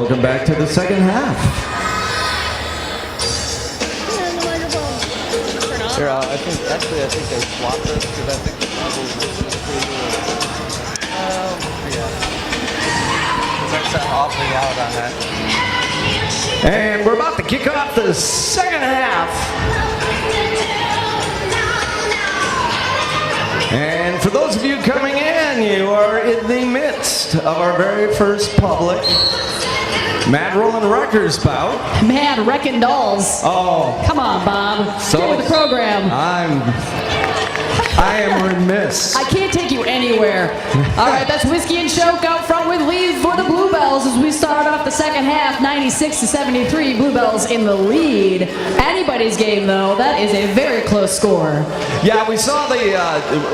welcome back to the second half. Here, I think they swapped us because I think the Rebels yeah. Because I'm awfully out on that. And we're about to kick off the second half. And for those of you coming in, you are in the midst of our very first public Mad Rollin' Wreckers bout. Mad Wreckin' Dolls. Oh. Come on, Bob. So get with the program. I am remiss. I can't take you anywhere. All right, that's Whiskey and Choke out front with lead for the Bluebells as we start off the second half, 96-73. Bluebells in the lead. Anybody's game, though. That is a very close score. Yeah, we saw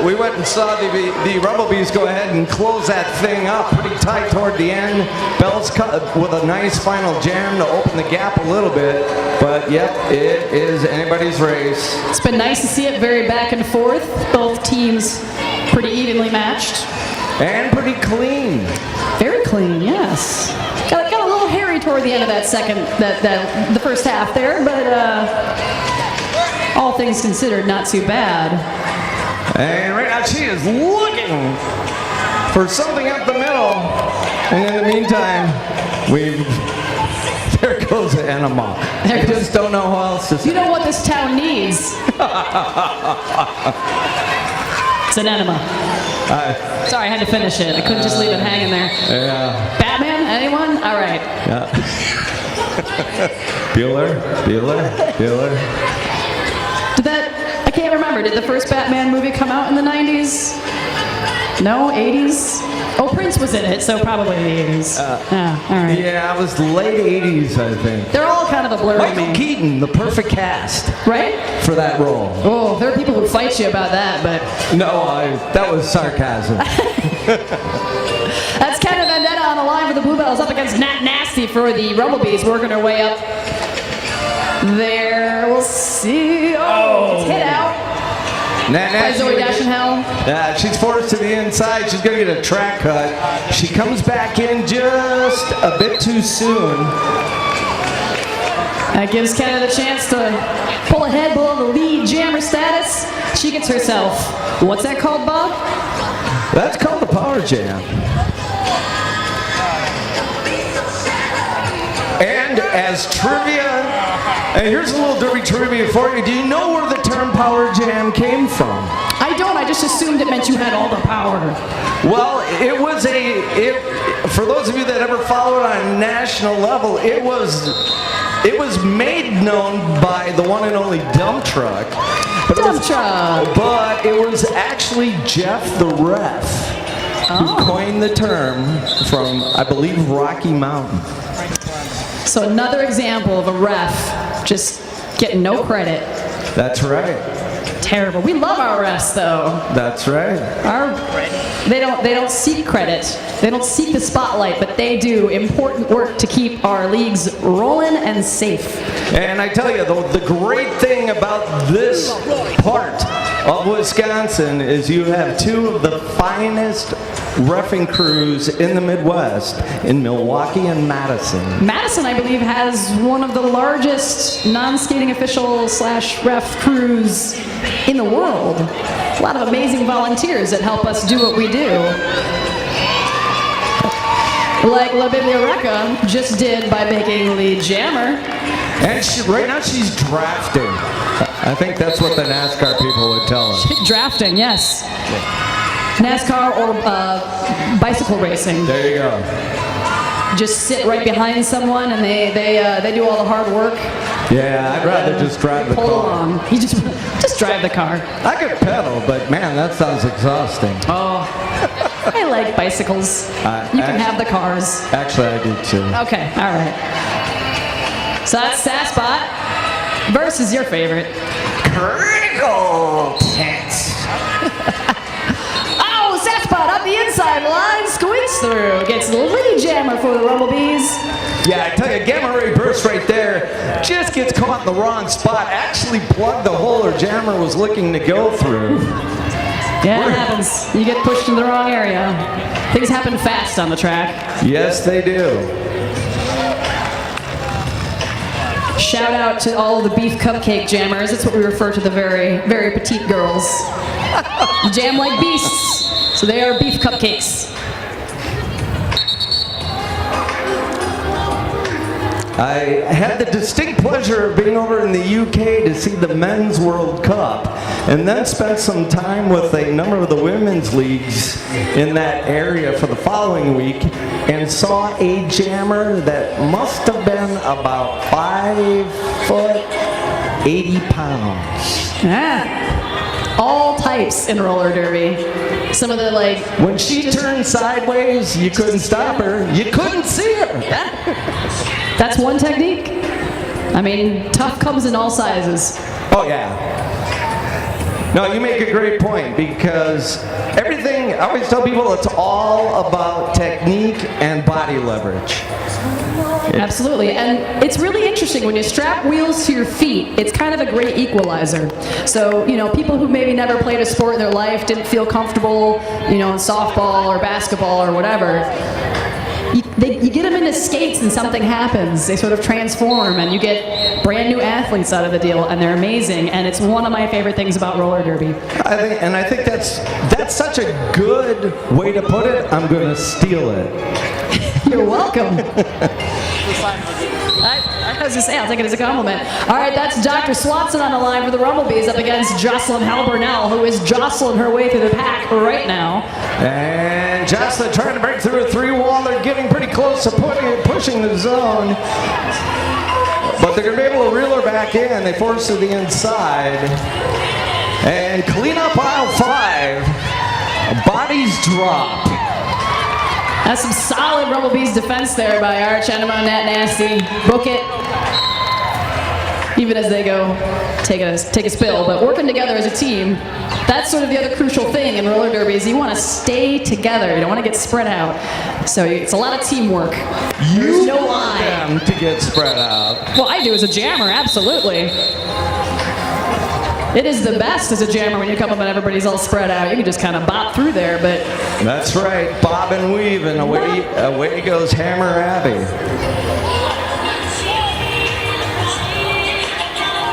we went and saw the Rumblebees go ahead and close that thing up pretty tight toward the end. Bells cut with a nice final jam to open the gap a little bit. But yep, it is anybody's race. It's been nice to see it very back and forth. Both teams pretty evenly matched. And pretty clean. Very clean, yes. Got a little hairy toward the end of that the first half there, but all things considered, not too bad. And right now she is looking for something up the middle. And in the meantime, there goes the enema. I just don't know who else to say. You know what this town needs? It's an enema. Sorry, I had to finish it. I couldn't just leave it hanging there. Yeah. Batman? Anyone? All right. Yeah. Bueller. I can't remember. Did the first Batman movie come out in the 90s? No? 80s? Oh, Prince was in it, so probably the 80s. Yeah, all right. Yeah, it was late 80s, I think. They're all kind of a blur to Michael me. Keaton, the perfect cast. Right? For that role. Oh, there are people who fight you about that, but... No, that was sarcasm. That's kind of Vendetta on the line for the Bluebells up against Nat Nasty for the Rumblebees, working their way up there. We'll see. Oh, it's hit out. By Zoe Dashenhell. Yeah, she's forced to the inside. She's going to get a track cut. She comes back in just a bit too soon. That gives Canada a chance to pull ahead below the lead jammer status. She gets herself, what's that called, Bob? That's called the power jam. And as trivia, and here's a little derby trivia for you. Do you know where the term power jam came from? I don't. I just assumed it meant you had all the power. Well, for those of you that ever followed on a national level, it was made known by the one and only Dump Truck. But it was actually Jeff the Ref who coined the term from, I believe, Rocky Mountain. So another example of a ref just getting no credit. That's right. Terrible. We love our refs, though. That's right. They don't seek credit. They don't seek the spotlight, but they do important work to keep our leagues rolling and safe. And I tell you, the great thing about this part of Wisconsin is you have two of the finest reffing crews in the Midwest, in Milwaukee and Madison. Madison, I believe, has one of the largest non-skating official / ref crews in the world. A lot of amazing volunteers that help us do what we do. Like La Biblioteca just did by making lead jammer. And right now she's drafting. I think that's what the NASCAR people would tell us. Drafting, yes. NASCAR or bicycle racing. There you go. Just sit right behind someone and they do all the hard work. Yeah, I'd rather just drive the car. Pull along. You just drive the car. I could pedal, but man, that sounds exhausting. Oh, I like bicycles. You can have the cars. Actually, I do too. Okay, all right. So that's Sasspot versus your favorite. Critical Tense. Oh, Sasspot up the inside line, squeaks through. Gets the lead jammer for the Rumblebees. Yeah, I tell you, Gamma Ray Burst right there just gets caught in the wrong spot. Actually plugged the hole her jammer was looking to go through. Yeah, it happens. You get pushed in the wrong area. Things happen fast on the track. Yes, they do. Shout out to all the beef cupcake jammers. That's what we refer to the very, very petite girls. Jam like beasts, so they are beef cupcakes. I had the distinct pleasure of being over in the UK to see the Men's World Cup, and then spent some time with a number of the women's leagues in that area for the following week, and saw a jammer that must have been about 5 foot, 80 pounds. Yeah. All types in roller derby. Some of the When she turned sideways, you couldn't stop her. You couldn't see her. That's one technique. I mean, tough comes in all sizes. Oh, yeah. No, you make a great point, because everything, I always tell people it's all about technique and body leverage. Absolutely, and it's really interesting when you strap wheels to your feet. It's kind of a great equalizer. So, people who maybe never played a sport in their life, didn't feel comfortable, in softball or basketball or whatever. You get them into skates and something happens. They sort of transform, and you get brand new athletes out of the deal, and they're amazing. And it's one of my favorite things about roller derby. I think that's such a good way to put it. I'm going to steal it. You're welcome. I was going to say, I'll take it as a compliment. All right, that's Dr. Swatson on the line for the Rumblebees up against Jocelyn Halburnell, who is jostling her way through the pack right now. And Jocelyn trying to break through a 3-wall. They're getting pretty close to pushing the zone. But they're going to be able to reel her back in. They force her to the inside. And clean up aisle 5. Bodies drop. That's some solid Rumblebees defense there by Arch, Enema, Nat Nasty. Book it. Even as they go take a spill, but working together as a team, that's sort of the other crucial thing in roller derby is you want to stay together. You don't want to get spread out. So it's a lot of teamwork. There's no lie. Them to get spread out. Well, I do as a jammer, absolutely. It is the best as a jammer when you come up and everybody's all spread out. You can just kind of bop through there, but... That's right, bob and weave, and away goes Hammer Abbey.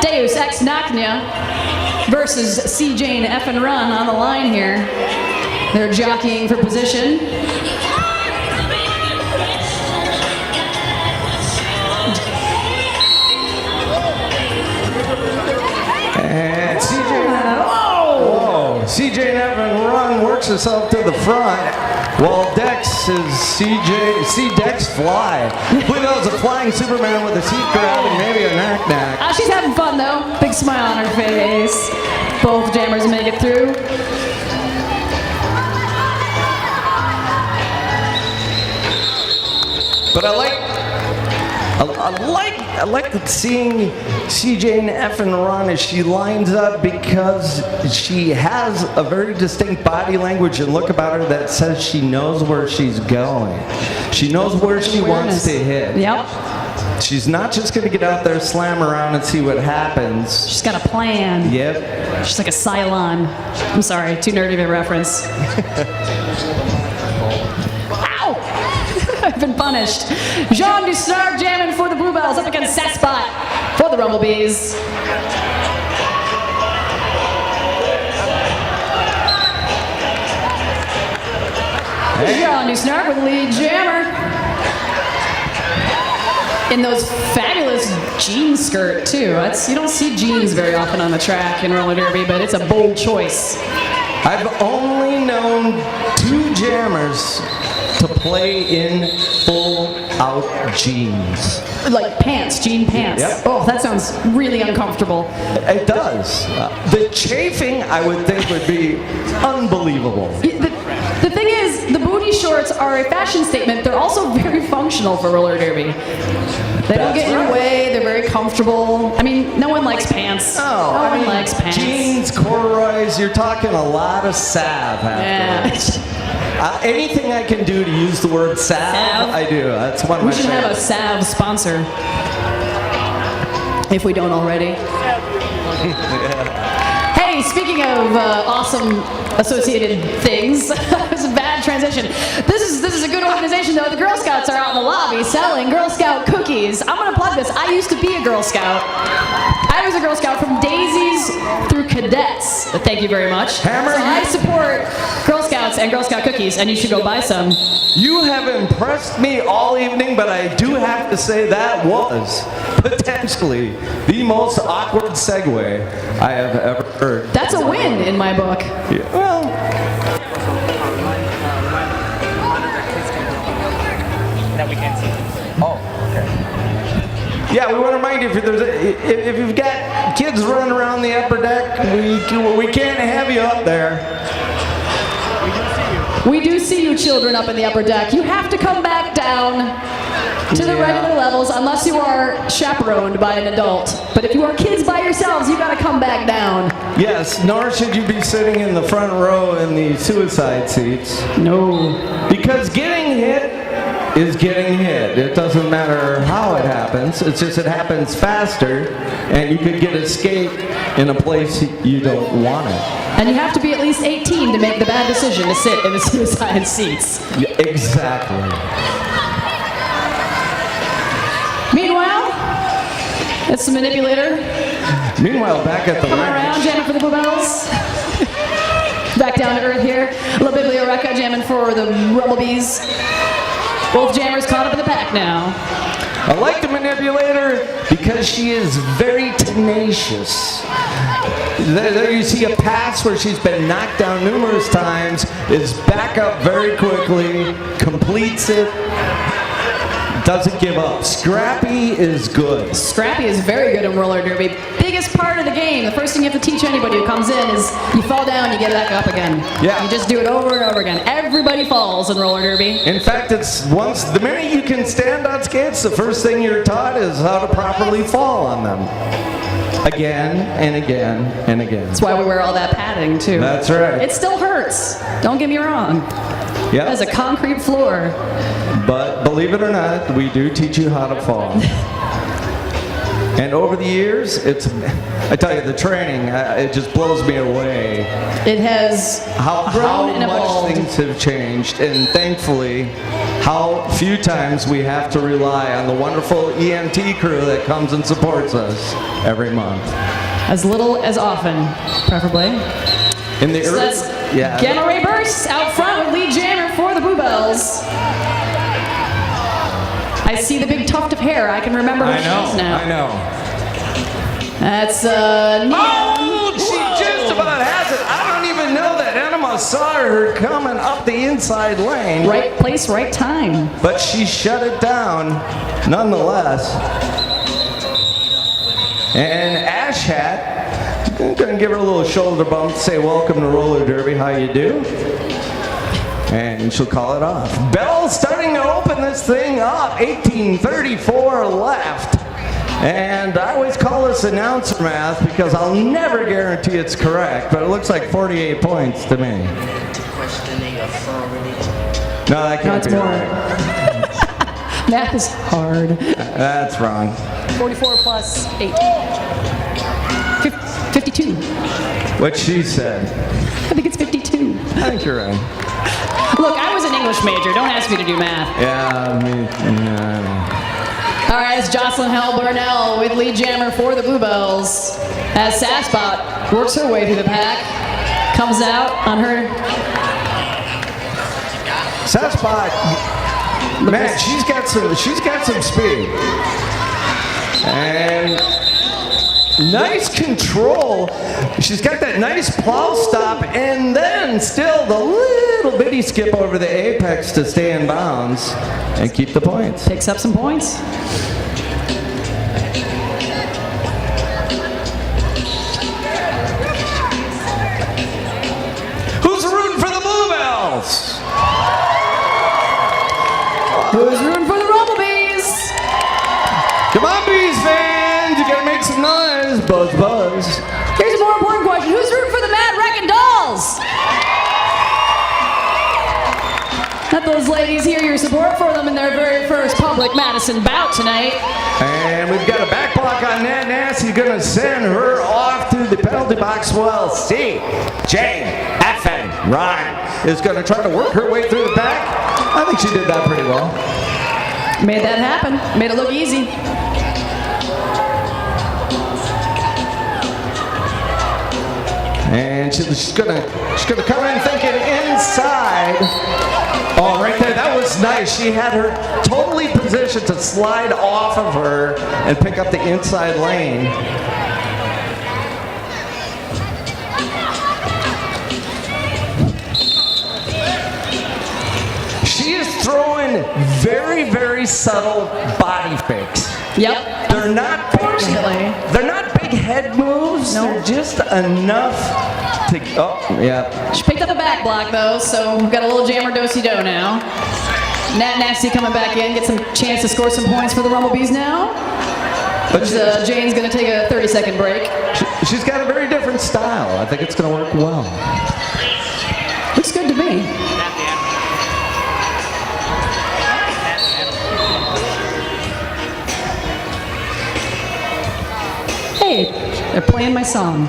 Deus Ex Machina versus CJ and F and Run on the line here. They're jockeying for position. And CJ and Evan Run works herself to the front, while Dex see Dex fly. I believe that was a flying Superman with a seat grab and maybe a knack-knack. She's having fun though. Big smile on her face. Both jammers make it through. But I like seeing CJ and F and Run as she lines up, because she has a very distinct body language and look about her that says she knows where she's going. She knows where she wants to hit. Yep. She's not just going to get out there, slam around, and see what happens. She's got a plan. Yep. She's like a Cylon. I'm sorry, too nerdy of a reference. I've been punished. Jean Dusnard jamming for the Bluebells up against Sasspot for the Rumblebees. Jean Dusnard with lead jammer. In those fabulous jean skirt too. You don't see jeans very often on the track in roller derby, but it's a bold choice. I've only known 2 jammers to play in full-out jeans. Like pants, jean pants. Yep. Oh, that sounds really uncomfortable. It does. The chafing, I would think, would be unbelievable. The thing is, the booty shorts are a fashion statement. They're also very functional for roller derby. They don't get in your way. They're very comfortable. I mean, no one likes pants. No one likes pants. Jeans, corduroys, you're talking a lot of salve after. Anything I can do to use the word salve, I do. That's one of my favorites. We should have a salve sponsor. If we don't already. Hey, speaking of awesome associated things, it's a bad transition. This is a good organization though. The Girl Scouts are out in the lobby selling Girl Scout cookies. I'm gonna plug this. I used to be a Girl Scout. I was a Girl Scout from daisies through cadets. Thank you very much. Hammer, so I support Girl Scouts and Girl Scout cookies, and you should go buy some. You have impressed me all evening, but I do have to say that was potentially the most awkward segue I have ever heard. That's a win in my book. Yeah, well, That we can see. Oh, okay. yeah, we want to remind you if you've got kids running around the upper deck, we can't have you up there. We do see you children up in the upper deck. You have to come back down to the regular levels unless you are chaperoned by an adult. But if you are kids by yourselves, you got to come back down. Yes, nor should you be sitting in the front row in the suicide seats. No. Because getting hit is getting hit. It doesn't matter how it happens. It's just it happens faster, and you could get escaped in a place you don't want it. And you have to be at least 18 to make the bad decision to sit in the suicide seats. Yeah, exactly. Meanwhile, it's the manipulator. Meanwhile, back at the Coming around, ranch. jamming for the Bluebells. Back down to earth here. La Biblioreca jamming for the Rumblebees. Both jammers caught up in the pack now. I like the manipulator because she is very tenacious. There you see a pass where she's been knocked down numerous times, is back up very quickly, completes it, doesn't give up. Scrappy is good. Scrappy is very good in roller derby. Biggest part of the game. The first thing you have to teach anybody who comes in is you fall down, you get back up again. Yeah. You just do it over and over again. Everybody falls in roller derby. In fact, the minute you can stand on skates, the first thing you're taught is how to properly fall on them. Again and again and again. That's why we wear all that padding too. That's right. It still hurts. Don't get me wrong. Yeah. That's a concrete floor. But believe it or not, we do teach you how to fall. And over the years, I tell you, the training, it just blows me away. It has How grown and much evolved. things have changed, and thankfully, how few times we have to rely on the wonderful EMT crew that comes and supports us every month. As little as often, preferably. In the So early, that's yeah. Gamma Ray Burst out front with lead jammer for the Bluebells. I see the big tuft of hair. I can remember who she is now. I know. That's Oh, she just about has it. I don't even know that Enema saw her coming up the inside lane. right place, right time. But she shut it down nonetheless. And Ash Hat, I'm gonna give her a little shoulder bump, say welcome to roller derby, how you do? And she'll call it off. Bell starting to open this thing up, 18:34 left. And I always call this announcer math because I'll never guarantee it's correct, but it looks like 48 points to me. Questioning authority. No, that can't it's be more. right. Math is hard. That's wrong. 44 plus 8. 52. What she said. I think it's 52. I think you're right. Look, I was an English major. Don't ask me to do math. Yeah, I know. All right, it's Jocelyn Hell Burnell with lead jammer for the Bluebells. As Sassbot works her way through the pack, comes out on her. Sassbot, man, she's got some speed. And nice control. She's got that nice plow stop, and then still the little bitty skip over the apex to stay in bounds and keep the points. Picks up some points. Who's rooting for the Bluebells? Who's rooting for the Rumblebees? Come on, Bees fans, you gotta make some noise. Buzz, buzz. Here's a more important question. Who's rooting for the Mad Wreckin' Dolls? Let those ladies hear your support for them in their very first public Madison bout tonight. And we've got a back block on Nat Nasty. Going to send her off to the penalty box while Jane Ryan is going to try to work her way through the back. I think she did that pretty well. Made that happen. Made it look easy. And she's gonna come in thinking inside. Oh, right there, that was nice. She had her totally positioned to slide off of her and pick up the inside lane. She is throwing very, very subtle body fakes. Yep. They're not big head moves. No. They're just enough to. Oh, yeah. She picked up a back block though, so we've got a little jammer do-si-do now. Nat Nasty coming back in, get some chance to score some points for the Rumblebees now. But Jane's gonna take a 30-second break. she's got a very different style. I think it's going to work well. Looks good to me. Hey, they're playing my song.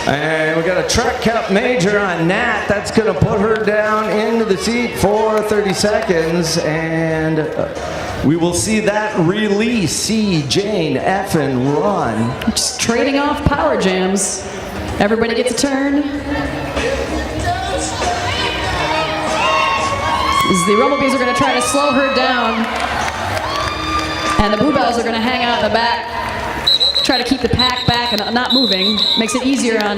And we got a truck count major on Nat. That's going to put her down into the seat for 30 seconds. And we will see that release. See Jane effing run. Just trading off power jams. Everybody gets a turn. The Rumblebees are going to try to slow her down. And the Bluebells are going to hang out in the back. Try to keep the pack back and not moving. Makes it easier on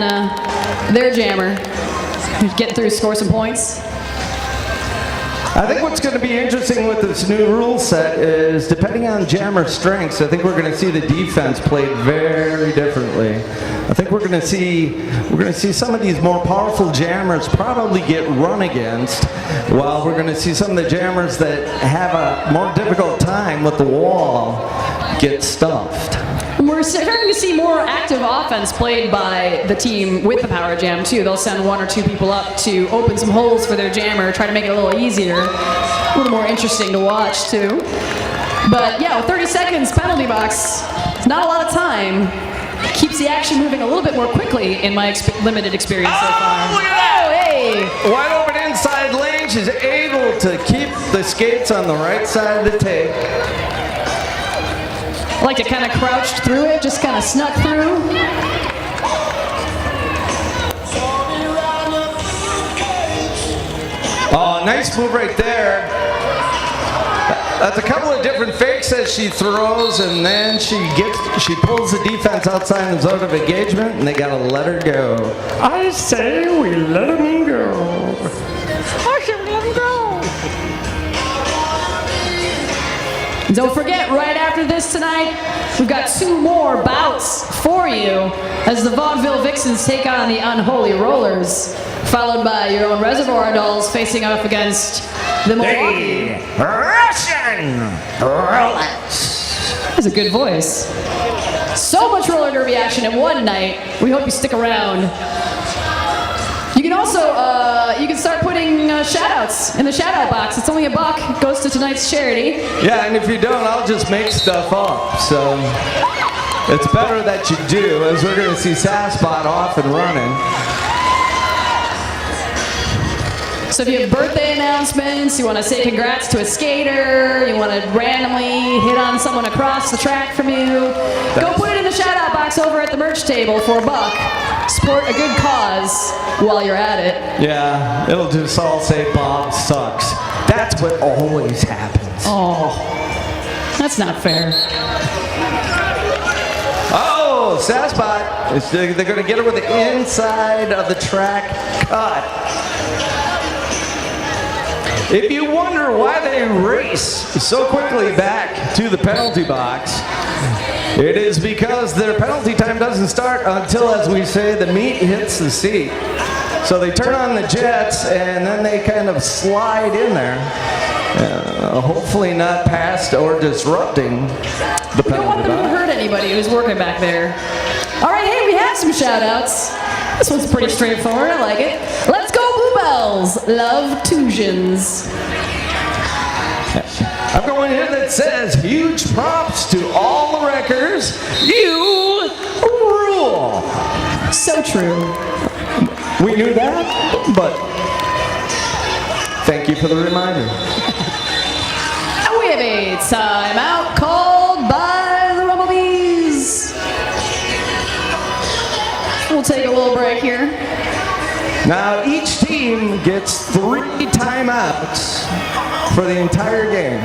their jammer. Get through, score some points. I think what's going to be interesting with this new rule set is, depending on jammer strengths, I think we're going to see the defense played very differently. I think we're going to see some of these more powerful jammers probably get run against, while we're going to see some of the jammers that have a more difficult time with the wall get stuffed. We're starting to see more active offense played by the team with the power jam too. They'll send one or two people up to open some holes for their jammer, try to make it a little easier, a little more interesting to watch too. But yeah, with 30 seconds penalty box, it's not a lot of time. Keeps the action moving a little bit more quickly in my limited experience so far. Look at that! Oh, hey! Wide open inside lane. She's able to keep the skates on the right side of the tape. I like to kind of crouched through it, just kind of snuck through. Oh, nice move right there. That's a couple of different fakes that she throws, and then she pulls the defense outside the zone of engagement, and they gotta let her go. I say we let them go. I say we let them go. Don't forget, right after this tonight, we've got 2 more bouts for you as the Vaudeville Vixens take on the Unholy Rollers, followed by your own Reservoir Dolls facing off against the Milwaukee Russian Rollin. That's a good voice. So much roller derby action in one night. We hope you stick around. You can also, you can start putting shout-outs in the shout-out box. It's only $1. It goes to tonight's charity. Yeah, and if you don't, I'll just make stuff up. So it's better that you do, as we're going to see Sasspot off and running. So if you have birthday announcements, you want to say congrats to a skater, you want to randomly hit on someone across the track from you, go put it in the shout-out box over at the merch table for $1. Support a good cause while you're at it. Yeah, it'll just all say Bob sucks. That's what always happens. Oh, that's not fair. Oh, Sasspot. They're going to get her with the inside of the track cut. If you wonder why they race so quickly back to the penalty box, it is because their penalty time doesn't start until, as we say, the meat hits the seat. So they turn on the jets and then they kind of slide in there, hopefully not past or disrupting the penalty box. We don't want them to hurt anybody who's working back there. All right, hey, we have some shout-outs. This one's pretty straightforward. I like it. Let's go, Blue Bluebells love Tusions. I've got one here that says, huge props to all the wreckers. You rule. So true. We knew that, but thank you for the reminder. And we have a timeout called by the Rumblebees. We'll take a little break here. Now, each team gets 3 timeouts for the entire game.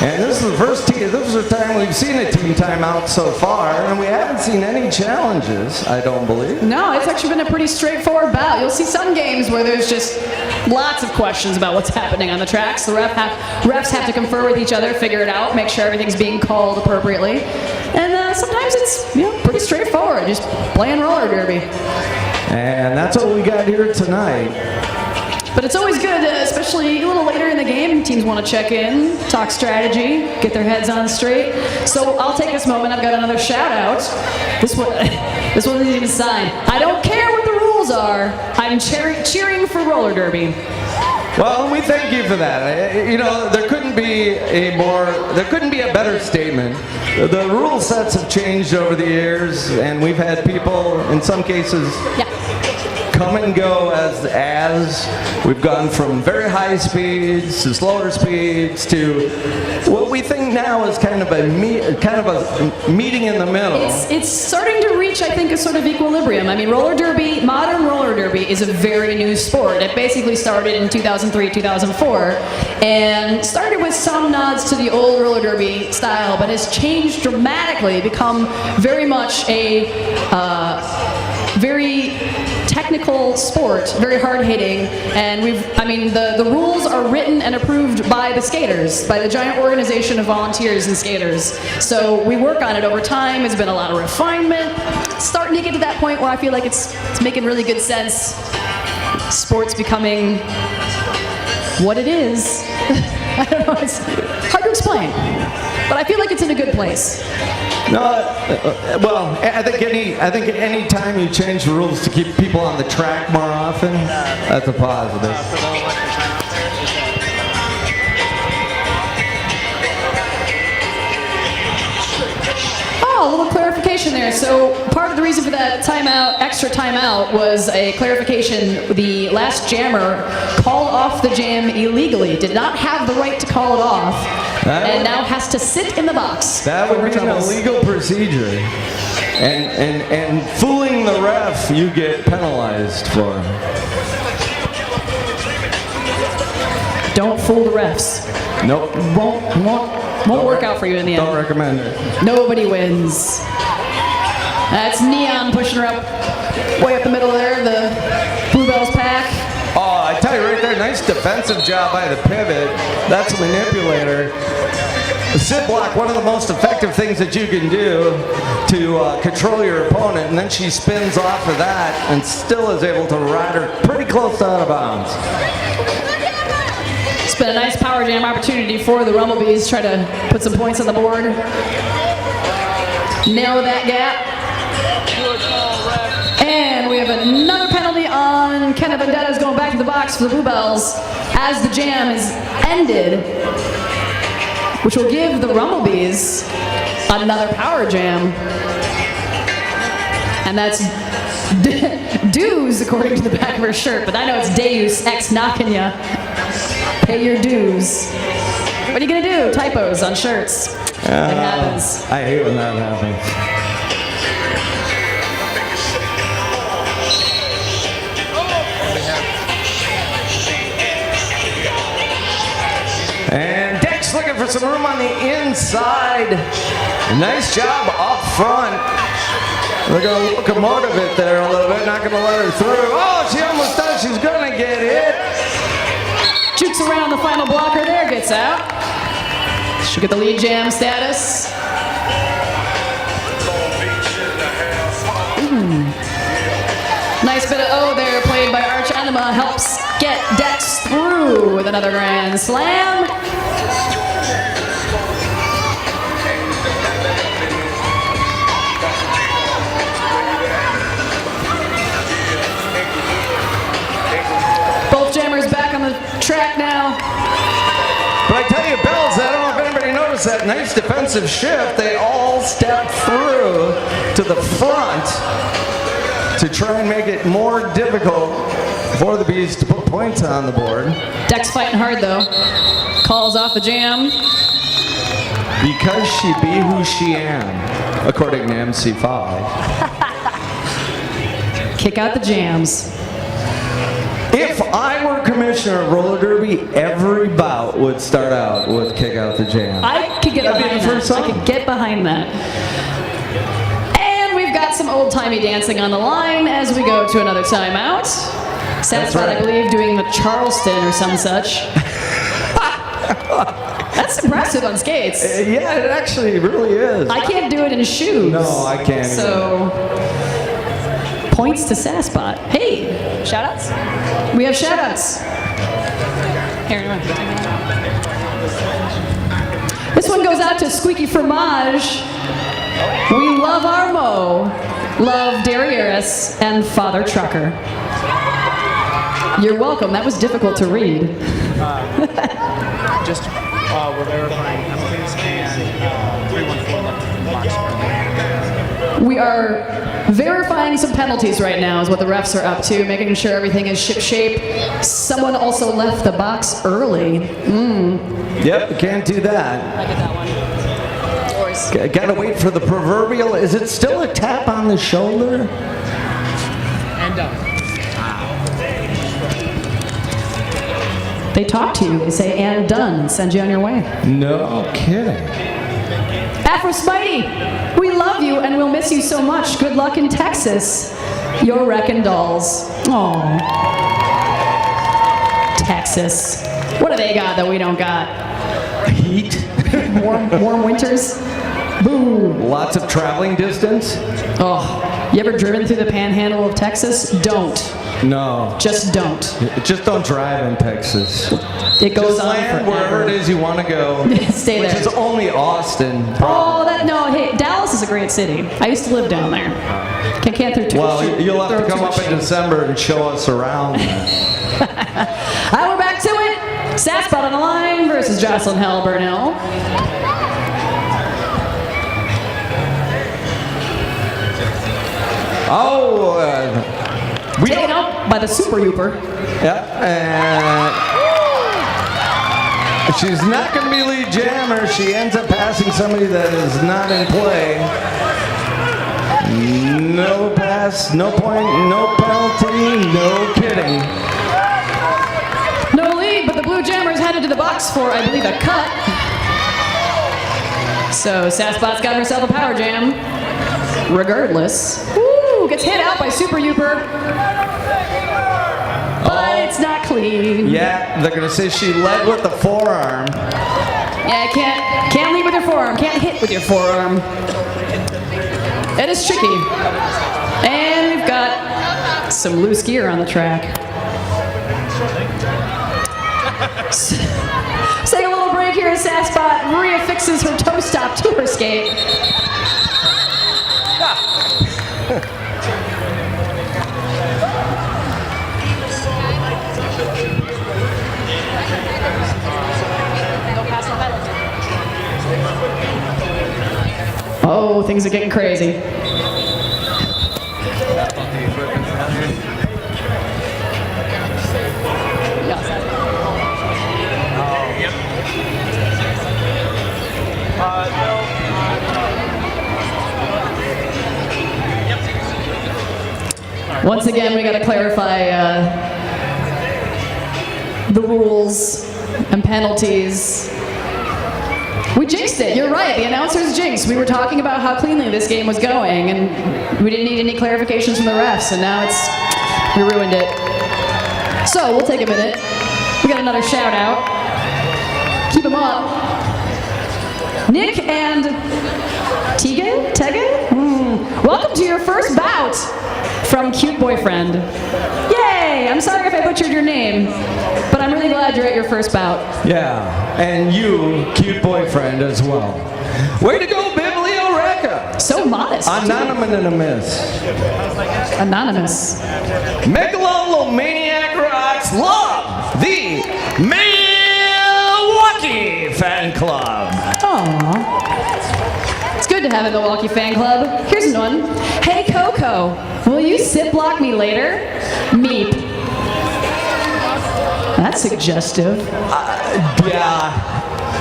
And this is the first team, this is the time we've seen a team timeout so far, and we haven't seen any challenges, I don't believe. No, it's actually been a pretty straightforward bout. You'll see some games where there's just lots of questions about what's happening on the tracks. The refs have to confer with each other, figure it out, make sure everything's being called appropriately. And sometimes it's pretty straightforward, just playing roller derby. And that's what we got here tonight. But it's always good, especially a little later in the game, teams want to check in, talk strategy, get their heads on straight. So I'll take this moment, I've got another shout out. This one isn't even signed. I don't care what the rules are, I'm cheering for roller derby. Well, we thank you for that. There couldn't be a better statement. The rule sets have changed over the years, and we've had people, in some cases, come and go as we've gone from very high speeds to slower speeds to what we think now is kind of a meeting in the middle. It's starting to reach, I think, a sort of equilibrium. I mean, roller derby, modern roller derby is a very new sport. It basically started in 2003, 2004, and started with some nods to the old roller derby style, but has changed dramatically, become very much a very technical sport, very hard-hitting, and the rules are written and approved by the skaters, by the giant organization of volunteers and skaters. So we work on it over time. It's been a lot of refinement. Starting to get to that point where I feel like it's making really good sense. Sport's becoming what it is. I don't know, it's hard to explain, but I feel like it's in a good place. No, well, I think any time you change the rules to keep people on the track more often, that's a positive. Oh, a little clarification there. So part of the reason for that extra timeout, was a clarification. The last jammer called off the jam illegally, did not have the right to call it off, and now has to sit in the box. That would be an illegal procedure. And fooling the ref, you get penalized for. Don't fool the refs. Nope. Won't work out for you in the end. Don't recommend it. Nobody wins. That's Neon pushing her up, way up the middle there, the Bluebells pack. Oh, I tell you right there, nice defensive job by the pivot. That's a manipulator. The sit block, one of the most effective things that you can do to control your opponent, and then she spins off of that and still is able to ride her pretty close to out of bounds. It's been a nice power jam opportunity for the Rumblebees, try to put some points on the board. Narrow that gap. And we have another penalty on Kenna Vendetta's going back to the box for the Bluebells as the jam is ended, which will give the Rumblebees another power jam. And that's dues, according to the back of her shirt, but I know it's Deus ex machina. Pay your dues. What are you gonna do? Typos on shirts. It happens. I hate when that happens. And Dex looking for some room on the inside. Nice job up front. They're going to locomotive it there a little bit, not going to let her through. Oh, she almost does. She's going to get hit. Jukes around the final blocker there, gets out. She'll get the lead jam status. Nice bit of O there, played by Arch Enema, helps get Dex through with another grand slam. track now. But I tell you, Bells, I don't know if anybody noticed that nice defensive shift. They all stepped through to the front to try and make it more difficult for the Bees to put points on the board. Deck's fighting hard, though. Calls off the jam. Because she be who she am, according to MC5. Kick out the jams. If I were commissioner of roller derby, every bout would start out with kick out the jam. I could get That'd be behind the that. first song. I could get behind that. And we've got some old-timey dancing on the line as we go to another timeout. Satisfied, right. I believe, doing the Charleston or some such. That's impressive on skates. Yeah, it actually really is. I can't do it in shoes. No, I can't either. So, points to Saspot. Hey, shout-outs? We have shout-outs. Here, this one goes out to Squeaky Fromage. We love our Mo, love Derrieres, and Father Trucker. You're welcome. That was difficult to read. Just we're verifying penalties and 314 left in the box. We are verifying some penalties right now is what the refs are up to, making sure everything is ship-shape. Someone also left the box early. Yep, can't do that. I get that one. Gotta wait for the proverbial. Is it still a tap on the shoulder? And done. They talk to you. They say, and done, and send you on your way. No kidding. Afro Spidey, we love you and we'll miss you so much. Good luck in Texas. Your Wreckin dolls. Aww. Texas. What do they got that we don't got? Heat. Warm winters? Boom. Lots of traveling distance? Oh, you ever driven through the panhandle of Texas? Don't. No. Just don't. Just don't drive in Texas. It goes Just on land forever. wherever it is you want to go. Stay Which there. is only Austin. Oh, no, hey, Dallas is a great city. I used to live down there. Can't through too Well, much. you'll have throw to come too up much in shade. December and show us around. All right, we're back to it. Saspot on the line versus Jocelyn Hell Burnell. We Taken don't. out by the Super Hooper. Yeah. She's not going to be lead jammer. She ends up passing somebody that is not in play. No pass, no point, no penalty, no kidding. No lead, but the Blue Jammers headed to the box for, I believe, a cut. So Saspot's got herself a power jam. Regardless. Woo, gets hit out by Super Hooper. But it's not clean. Yeah, they're going to say she led with the forearm. Yeah, can't lead with your forearm. Can't hit with your forearm. It is tricky. And we've got some loose gear on the track. Let's take a little break here as Saspot reaffixes her toe stop to her skate. Oh, things are getting crazy. Once again, we got to clarify the rules and penalties. We jinxed it. You're right. The announcers jinxed. We were talking about how cleanly this game was going, and we didn't need any clarifications from the refs, and now we ruined it. So we'll take a minute. We got another shout out. Keep them up. Nick and Tegan? Welcome to your first bout from Cute Boyfriend. Yay! I'm sorry if I butchered your name, but I'm really glad you're at your first bout. Yeah, and you, cute boyfriend, as well. Way to go, Biblioreca! So modest. Anonymous. Anonymous. Megalomaniac Rocks love the Milwaukee Fan Club. Aww. It's good to have a Milwaukee fan club. Here's one. Hey Coco, will you sit block me later? Meep. That's suggestive. Yeah.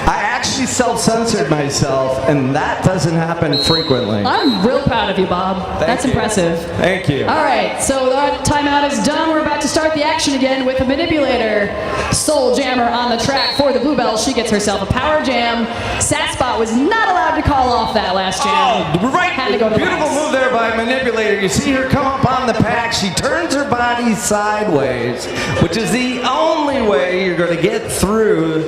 I actually self-censored myself, and that doesn't happen frequently. I'm real proud of you, Bob. That's you. impressive. Thank you. All right, so our timeout is done. We're about to start the action again with the manipulator. Soul Jammer on the track for the Bluebells. She gets herself a power jam. Satspot was not allowed to call off that last jam. Oh, right. Had to go to the Beautiful box. move there by Manipulator. You see her come up on the pack. She turns her body sideways, which is the only way you're going to get through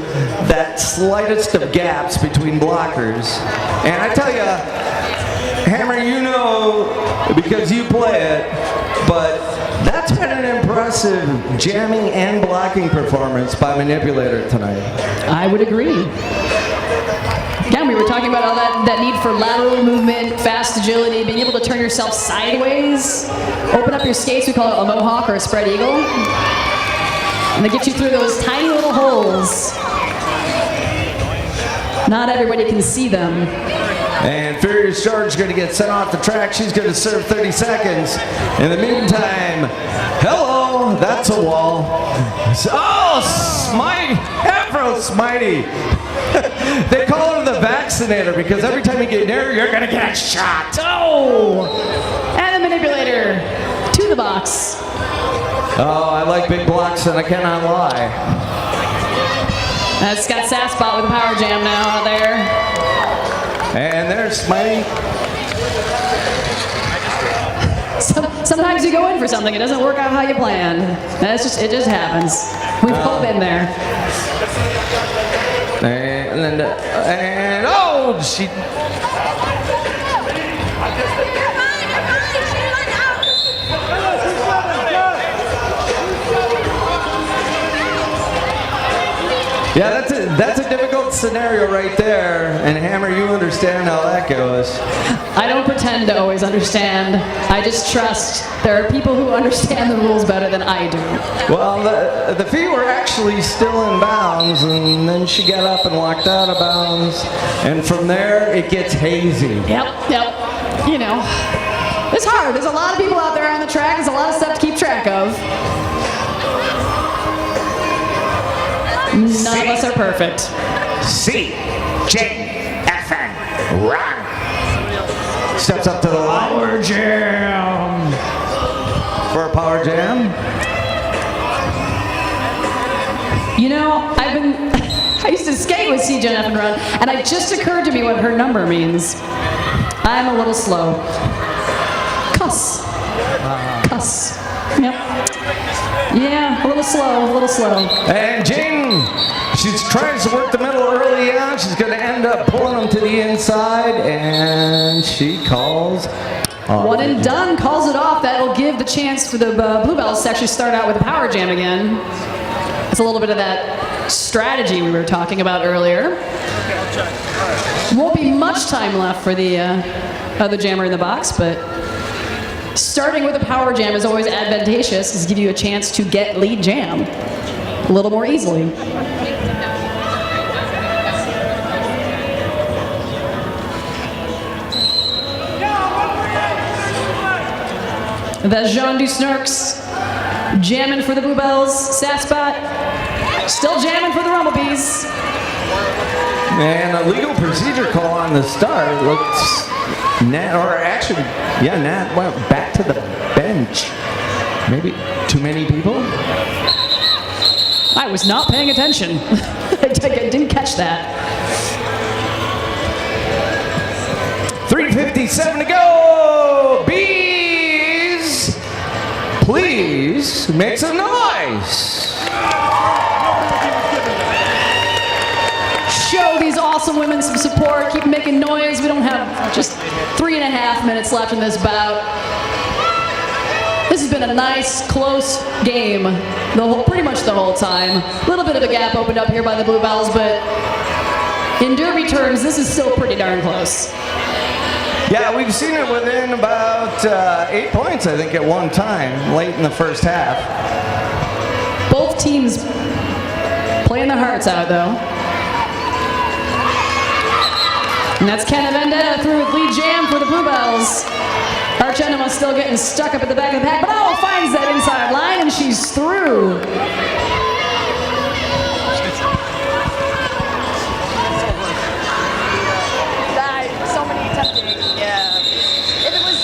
that slightest of gaps between blockers. And I tell you, Hammer, you know, because you play it, but that's been an impressive jamming and blocking performance by Manipulator tonight. I would agree. Again, we were talking about all that need for lateral movement, fast agility, being able to turn yourself sideways, open up your skates, we call it a mohawk or a spread eagle, and they get you through those tiny little holes. Not everybody can see them. And Furious Charge is going to get sent off the track. She's going to serve 30 seconds. In the meantime, hello, that's a wall. Oh, Smitey, Afro Smitey. They call her the vaccinator because every time you get near, you're going to get shot. Oh! And the manipulator to the box. Oh, I like big blocks and I cannot lie. That's got Satspot with a power jam now out there. And there's Smitey. Sometimes you go in for something, it doesn't work out how you planned. It just happens. We've all been there. And oh, she. Yeah, that's a difficult scenario right there. And Hammer, you understand how that goes. I don't pretend to always understand. I just trust there are people who understand the rules better than I do. Well, the feet were actually still in bounds, and then she got up and walked out of bounds. And from there, it gets hazy. Yep. You know, it's hard. There's a lot of people out there on the track. There's a lot of stuff to keep track of. None of us are perfect. C-J-F-N, run. Steps up to the line. Power jam. For a power jam. You know, I used to skate with CJ and Run, and it just occurred to me what her number means. I'm a little slow. Cuss. Cuss. Yep. Yeah, a little slow. And Jane, she tries to work the middle early on. She's going to end up pulling them to the inside, and she calls. One and done, calls it off. That'll give the chance for the Bluebells to actually start out with a power jam again. It's a little bit of that strategy we were talking about earlier. Won't be much time left for the other jammer in the box, but starting with a power jam is always advantageous, because it gives you a chance to get lead jam a little more easily. That's Jean Dusnarks jamming for the Bluebells. Satspot still jamming for the Rumblebees. And a legal procedure call on the start. Looks Nat, or actually, yeah, Nat went back to the bench. Maybe too many people? I was not paying attention. I didn't catch that. 3:57 to go. Bees, please make some noise. Show these awesome women some support. Keep making noise. We don't have just 3.5 minutes left in this bout. This has been a nice, close game pretty much the whole time. A little bit of a gap opened up here by the Bluebells, but in derby terms, this is still pretty darn close. Yeah, we've seen it within about 8 points, I think, at one time, late in the first half. Both teams Playing their hearts out, though. And that's Kenna Vendetta through with lead jam for the Bluebells. Arch Enema still getting stuck up at the back of the pack, but oh, finds that inside line, and she's through. So many tempting, yeah. If it was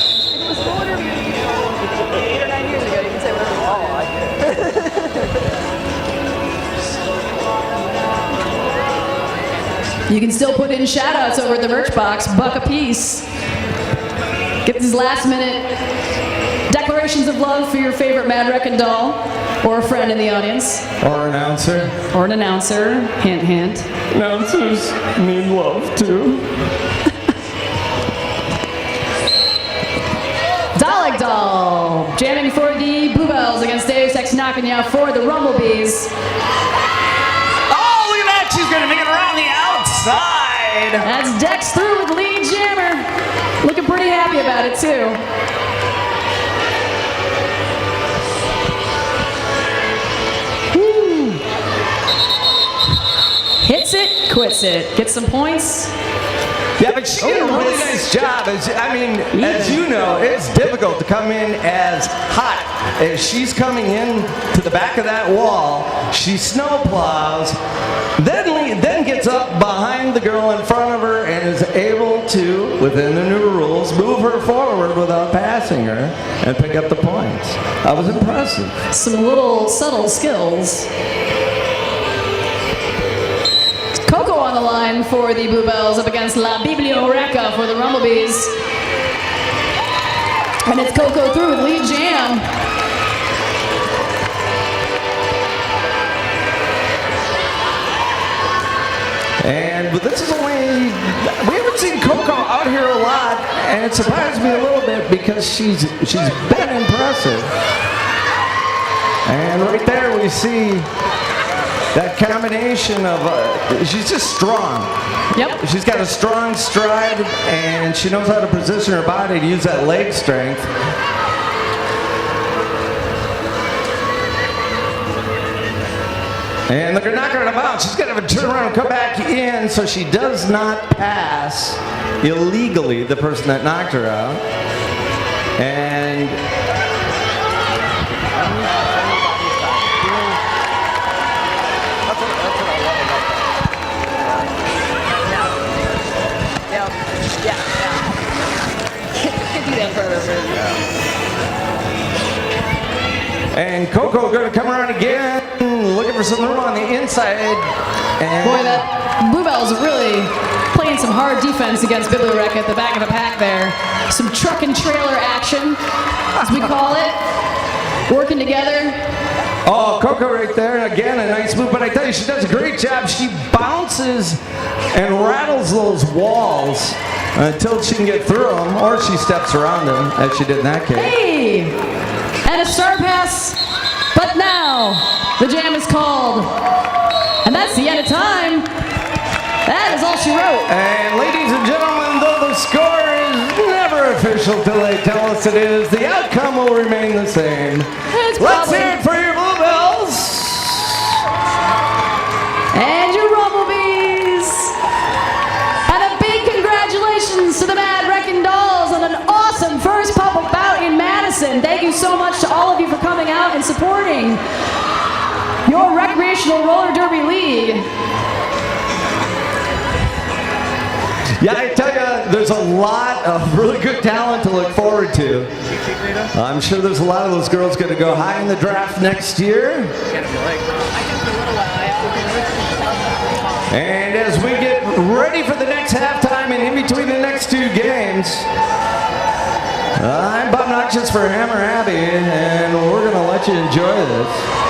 roller derby 8 or 9 years ago, you could say whatever you wanted. You can still put in shout-outs over at the merch box, $1 a piece. Get these last-minute declarations of love for your favorite Mad Wreckin doll, or a friend in the audience. Or announcer. Or an announcer, hint, hint. Announcers need love too. Dalek Doll, jamming for the Bluebells against Deus Ex Machina for the Rumblebees. Oh, look at that! She's gonna make it around the outside. That's Dex through with lead jammer. Looking pretty happy about it too. Woo. Hits it, quits it. Gets some points. Yeah, but she did a really nice job. As you know, it's difficult to come in as hot as she's coming in to the back of that wall. She snowplows, then gets up behind the girl in front of her and is able to, within the new rules, move her forward without passing her and pick up the points. That was impressive. Some little subtle skills. Coco on the line for the Bluebells up against La Biblioreca for the Rumblebees. And it's Coco through with lead jam. And this is we haven't seen Coco out here a lot, and it surprised me a little bit because she's been impressive. And right there we see that combination of, she's just strong. Yep. She's got a strong stride, and she knows how to position her body to use that leg strength. And they're knocking her about. She's going to have to turn around and come back in so she does not pass illegally the person that knocked her out. And And Coco going to come around again, looking for some room on the inside. And boy, that Bluebells are really playing some hard defense against Biblioreca at the back of the pack there. Some truck and trailer action, as we call it. Working together. Oh, Coco right there, and again, a nice move. But I tell you, she does a great job. She bounces and rattles those walls until she can get through them, or she steps around them, as she did in that case. Hey! And a star pass, but now the jam is called. And that's the end of time. That is all she wrote. And ladies and gentlemen, though the score is never official till they tell us it is, the outcome will remain the same. Let's hear it for your Bluebells. And your Rumblebees. And a big congratulations to the Mad Wreckin dolls on an awesome first public bout in Madison. Thank you so much to all of you for coming out and supporting your recreational roller derby league. Yeah, I tell you, there's a lot of really good talent to look forward to. I'm sure there's a lot of those girls going to go high in the draft next year. And as we get ready for the next halftime and in between the next two games, I'm Bout Noxious for Hammer Abbey, and we're going to let you enjoy this.